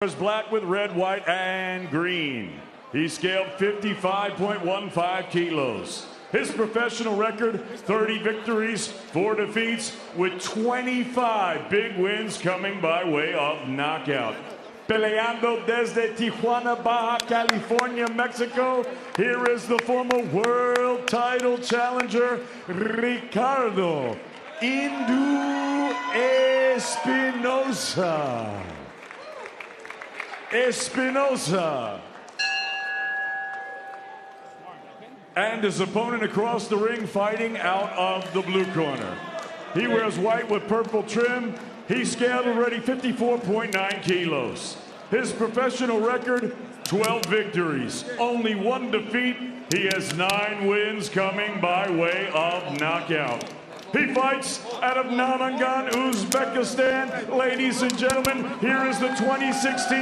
is black with red, white, and green. He scaled 55.15 kilos. His professional record, 30 victories, 4 defeats, with 25 big wins coming by way of knockout. Peleando desde Tijuana, Baja California, Mexico, here is the former world title challenger, Ricardo Indu Espinoza. And his opponent across the ring fighting out of the blue corner. He wears white with purple trim. He scaled already 54.9 kilos. His professional record, 12 victories, only 1 defeat. He has 9 wins coming by way of knockout. He fights out of Namangan, Uzbekistan. Ladies and gentlemen, here is the 2016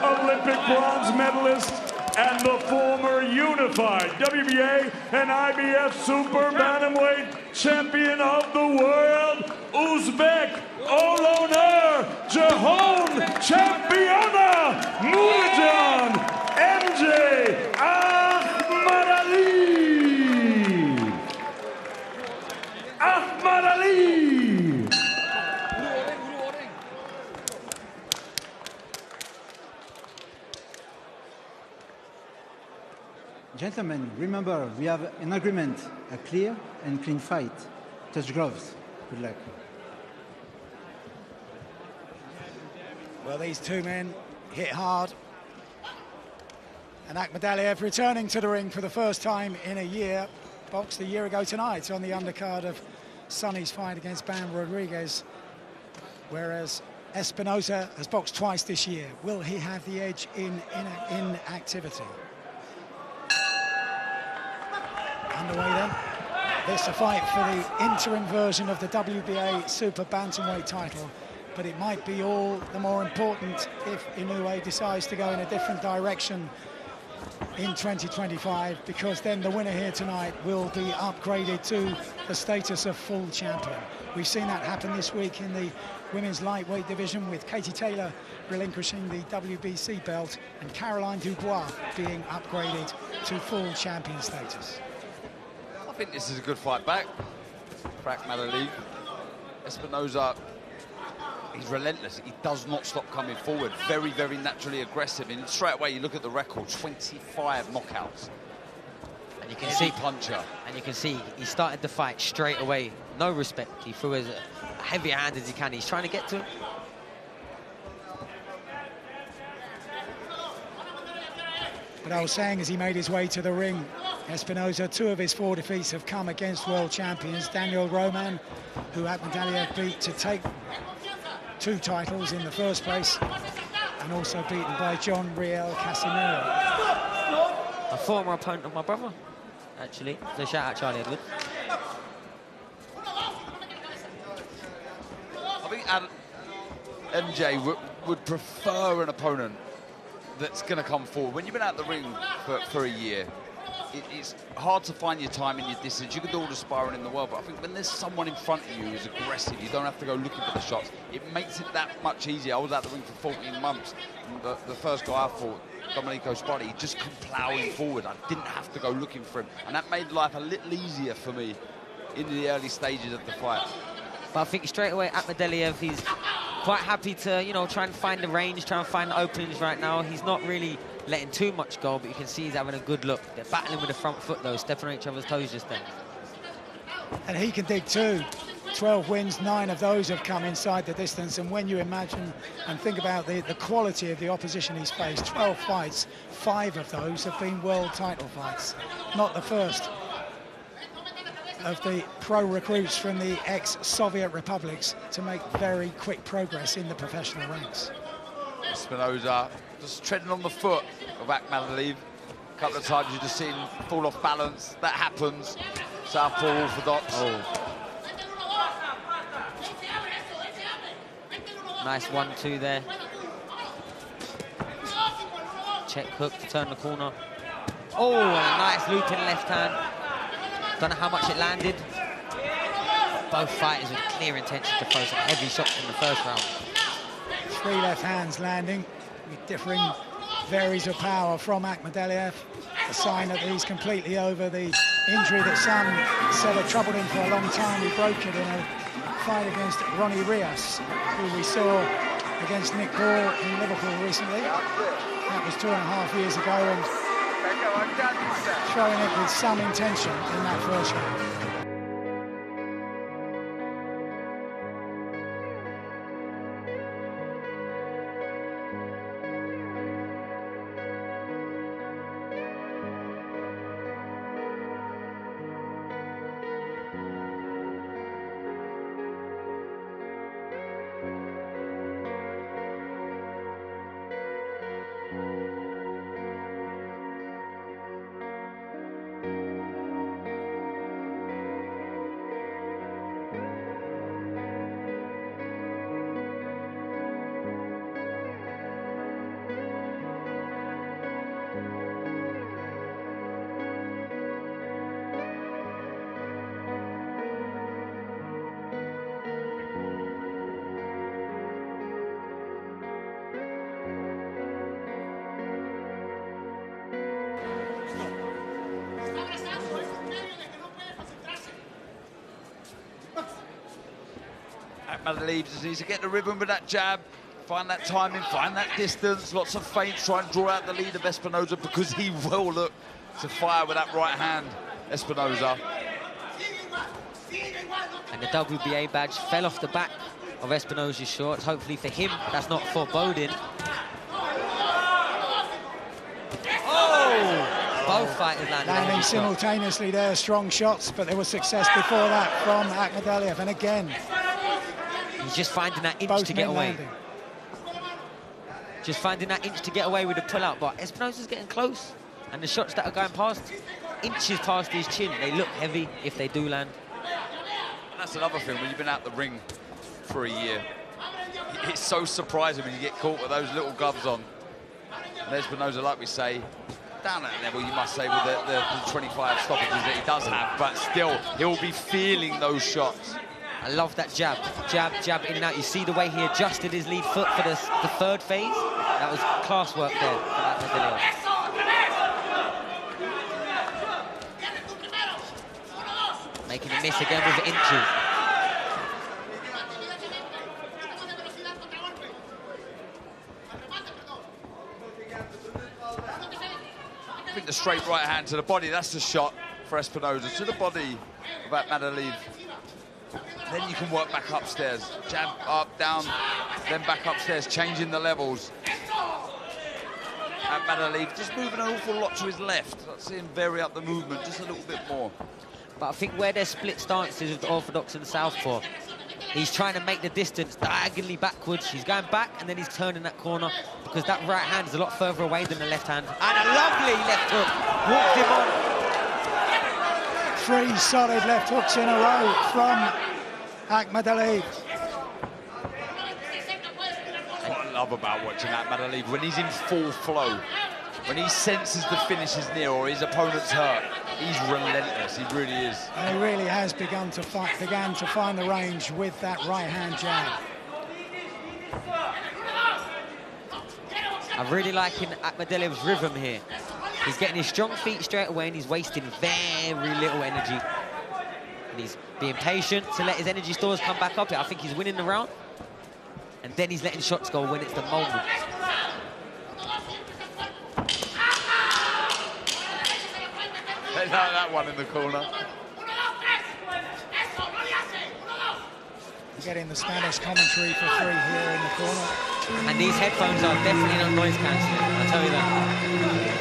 Olympic bronze medalist and the former unified WBA and IBF super bantamweight champion of the world, Uzbek Oloner Jahon Championa Murodjon MJ Akhmadaliev. Akhmadaliev. Gentlemen, remember, we have an agreement, a clear and clean fight. Touch gloves. Good luck. Well, these two men hit hard. And Akhmadaliev returning to the ring for the first time in a year. Boxed a year ago tonight on the undercard of Sonny's fight against Bam Rodriguez. Whereas Espinoza has boxed twice this year. Will he have the edge in activity? Underway then. This is a fight for the interim version of the WBA Super Bantamweight title, but it might be all the more important if Inoue decides to go in a different direction in 2025, because then the winner here tonight will be upgraded to the status of full champion. We've seen that happen this week in the women's lightweight division, with Katie Taylor relinquishing the WBC belt and Caroline Dubois being upgraded to full champion status. I think this is a good fight back for Akhmadaliev. Espinoza, he's relentless. He does not stop coming forward. Very, very naturally aggressive. And straight away, you look at the record, 25 knockouts. And you can see puncher. And you can see he started the fight straight away. No respect. He threw as heavy a hand as he can. He's trying to get to him. But I was saying, as he made his way to the ring, Espinoza, 2 of his 4 defeats have come against world champions. Daniel Roman, who Akhmadaliev beat to take 2 titles in the first place, and also beaten by John Riel Casimiro. A former opponent of my brother, actually. So shout out Charlie Edward. I think MJ would prefer an opponent that's going to come forward. When you've been out the ring for a year, it's hard to find your time and your distance. You can do all the sparring in the world, but I think when there's someone in front of you who's aggressive, you don't have to go looking for the shots. It makes it that much easier. I was out the ring for 14 months. The first guy I fought, Domenico Sparti, he just come ploughing forward. I didn't have to go looking for him, and that made life a little easier for me in the early stages of the fight. But I think straight away, Akhmadaliev, he's quite happy to, you know, try and find the range, try and find the openings right now. He's not really letting too much go, but you can see he's having a good look. They're battling with the front foot, though, stepping on each other's toes just then. And he can dig too. 12 wins, 9 of those have come inside the distance. And when you imagine and think about the quality of the opposition he's faced, 12 fights, 5 of those have been world title fights. Not the first of the pro recruits from the ex-Soviet republics to make very quick progress in the professional ranks. Espinoza just treading on the foot of Akhmadaliev. A couple of times you just see him fall off balance. That happens. Southpaw orthodox. Oh. Nice 1-2 there. Check hook to turn the corner. Oh, and a nice looping left hand. Don't know how much it landed. Both fighters with clear intention to throw some heavy shots in the first round. 3 left hands landing. with differing varies of power from Akhmadaliev, a sign that he's completely over the injury that some said had troubled him for a long time. He broke it in a fight against Ronnie Rios, who we saw against Nick Ball in Liverpool recently. That was 2.5 years ago, and showing it with some intention in that first round. Akhmadaliev just needs to get the rhythm with that jab, find that timing, find that distance, lots of feints, try and draw out the lead of Espinoza, because he will look to fire with that right hand, Espinoza. And the WBA badge fell off the back of Espinoza's shorts. Hopefully for him, that's not foreboding. Oh! Both fighters landing simultaneously there, strong shots, but there was success before that from Akhmadaliev, and again, he's just finding that inch to get away. Just finding that inch to get away with the pull-out, but Espinoza's getting close. And the shots that are going past, inches past his chin, they look heavy if they do land. And that's another thing, when you've been out the ring for a year, it's so surprising when you get caught with those little gloves on. And Espinoza, like we say, down at that level, you must say, with the 25 stoppages that he does have, but still, he'll be feeling those shots. I love that jab, jab, in and out. You see the way he adjusted his lead foot for the third phase? That was class work there for Akhmadaliev. Making a miss again with inches. I think the straight right hand to the body, that's the shot for Espinoza, to the body of Akhmadaliev. Then you can work back upstairs. Jab, up, down, then back upstairs, changing the levels. Akhmadaliev just moving an awful lot to his left. Let's see him vary up the movement just a little bit more. But I think where there's split stances with the Orthodox and Southpaw, he's trying to make the distance diagonally backwards. He's going back and then he's turning that corner, because that right hand is a lot further away than the left hand. And a lovely left hook. Walked him on. 3 solid left hooks in a row from Akhmadaliev. What I love about watching Akhmadaliev, when he's in full flow, when he senses the finish is near or his opponent's hurt, he's relentless, he really is. And he really has began to find the range with that right-hand jab. I'm really liking Akhmadaliev's rhythm here. He's getting his strong feet straight away and he's wasting very little energy. And he's being patient to let his energy stores come back up. I think he's winning the round. And then he's letting shots go when it's the moment. They like that one in the corner. Getting the Spanish commentary for free here in the corner. And these headphones are definitely not noise cancelling, I'll tell you that.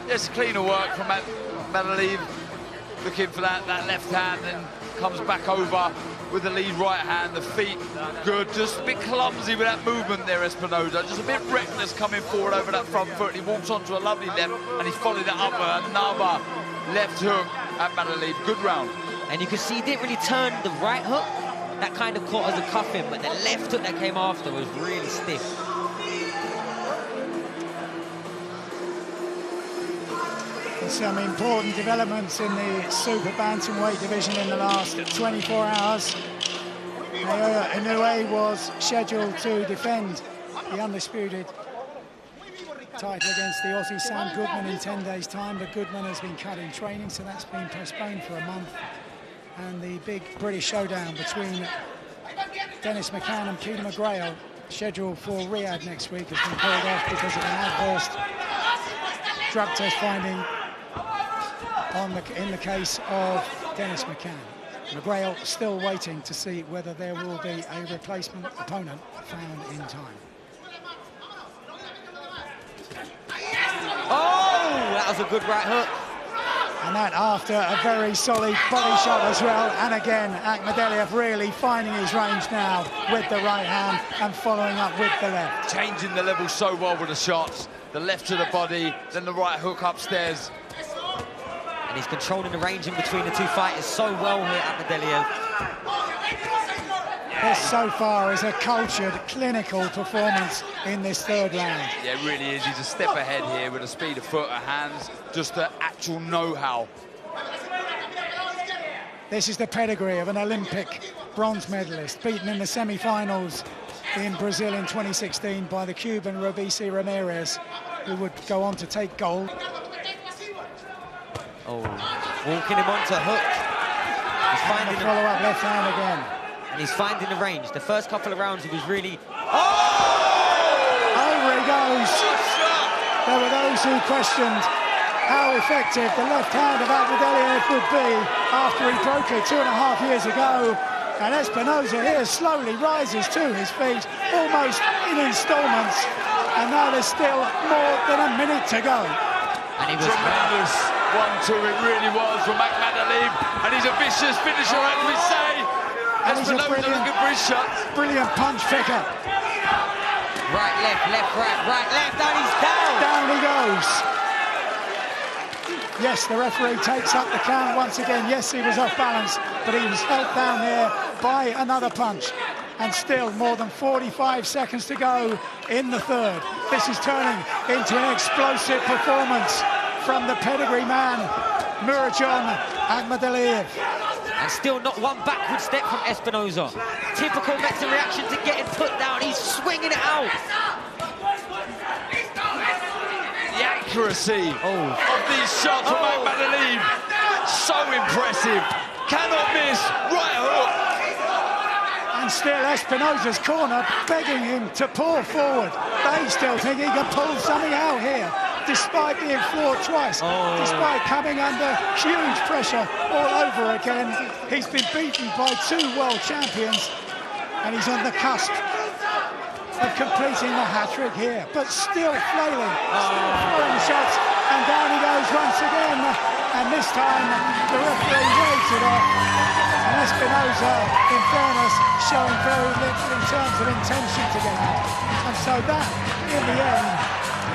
Yes, cleaner work from Akhmadaliev, looking for that left hand, and comes back over with the lead right hand, the feet good, just a bit clumsy with that movement there, Espinoza, just a bit reckless coming forward over that front foot. He walks onto a lovely left, and he followed it up with another left hook. Akhmadaliev, good round. And you can see he didn't really turn the right hook. That kind of caught as a cuffing, but the left hook that came after was really stiff. Some important developments in the super bantamweight division in the last 24 hours. Naoya Inoue was scheduled to defend the undisputed title against the Aussie Sam Goodman in 10 days' time, but Goodman has been cut in training, so that's been postponed for a month. And the big British showdown between Dennis McCann and Peter McGrail, scheduled for Riyadh next week, has been called off because of an adverse drug test finding in the case of Dennis McCann. McGrail still waiting to see whether there will be a replacement opponent found in time. Oh, that was a good right hook. And that after a very solid body shot as well. And again, Akhmadaliev really finding his range now with the right hand and following up with the left. Changing the level so well with the shots. The left to the body, then the right hook upstairs. And he's controlling the range in between the two fighters so well here, Akhmadaliev. This so far is a cultured, clinical performance in this third round. Yeah, it really is. He's a step ahead here with the speed of foot, of hands, just the actual know-how. This is the pedigree of an Olympic bronze medalist, beaten in the semi-finals in Brazil in 2016 by the Cuban Robeisy Ramirez, who would go on to take gold. Oh, walking him onto hook. He's finding the follow-up left hand again. And he's finding the range. The first couple of rounds, he was really... Oh! Over he goes. There were those who questioned how effective the left hand of Akhmadaliev would be after he broke it 2.5 years ago. And Espinoza here slowly rises to his feet, almost in installments. And now there's still more than a minute to go. And he was tremendous 1-2, it really was from Akhmadaliev. And he's a vicious finisher, as we say. And he's a brilliant punch picker. Right, left, right, left, and he's down. Down he goes. Yes, the referee takes up the count once again. Yes, he was off balance, but he was held down there by another punch. And still more than 45 seconds to go in the third. This is turning into an explosive performance from the pedigree man, Murodjon Akhmadaliev. And still not one backward step from Espinoza. Typical Mexican reaction to getting put down. He's swinging it out. The accuracy of these shots from Akhmadaliev, so impressive. Cannot miss, right hook. And still Espinoza's corner begging him to pull forward. They still think he can pull something out here, despite being floored twice, despite coming under huge pressure all over again. He's been beaten by 2 world champions, and he's on the cusp of completing the hat-trick here, but still flailing, still throwing shots, and down he goes once again. And this time, the referee waves it off. And Espinoza, in fairness, showing very little in terms of intention to get out. And so that, in the end,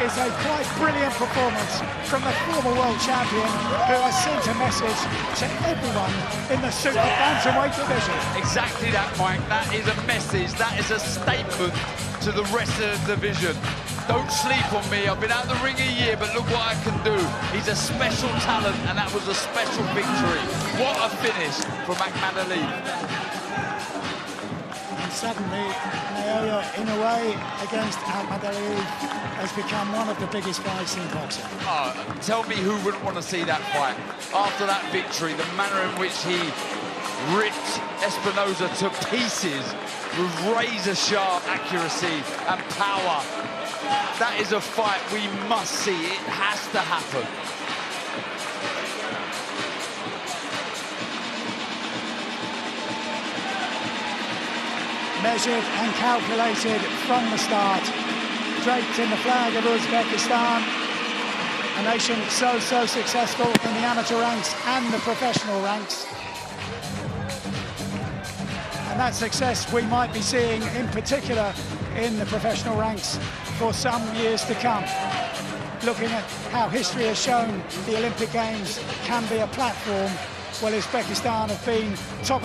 is a quite brilliant performance from the former world champion, who has sent a message to everyone in the super bantamweight division. Exactly that, Mike. That is a message. That is a statement to the rest of the division. Don't sleep on me. I've been out the ring a year, but look what I can do. He's a special talent, and that was a special victory. What a finish from Akhmadaliev. And suddenly, Naoya Inoue against Akhmadaliev has become one of the biggest fights in boxing. Oh, tell me who wouldn't want to see that fight. After that victory, the manner in which he ripped Espinoza to pieces with razor-sharp accuracy and power. That is a fight we must see. It has to happen. Measured and calculated from the start. Draped in the flag of Uzbekistan. A nation so successful in the amateur ranks and the professional ranks. And that success we might be seeing in particular in the professional ranks for some years to come. Looking at how history has shown the Olympic Games can be a platform, well, Uzbekistan have been top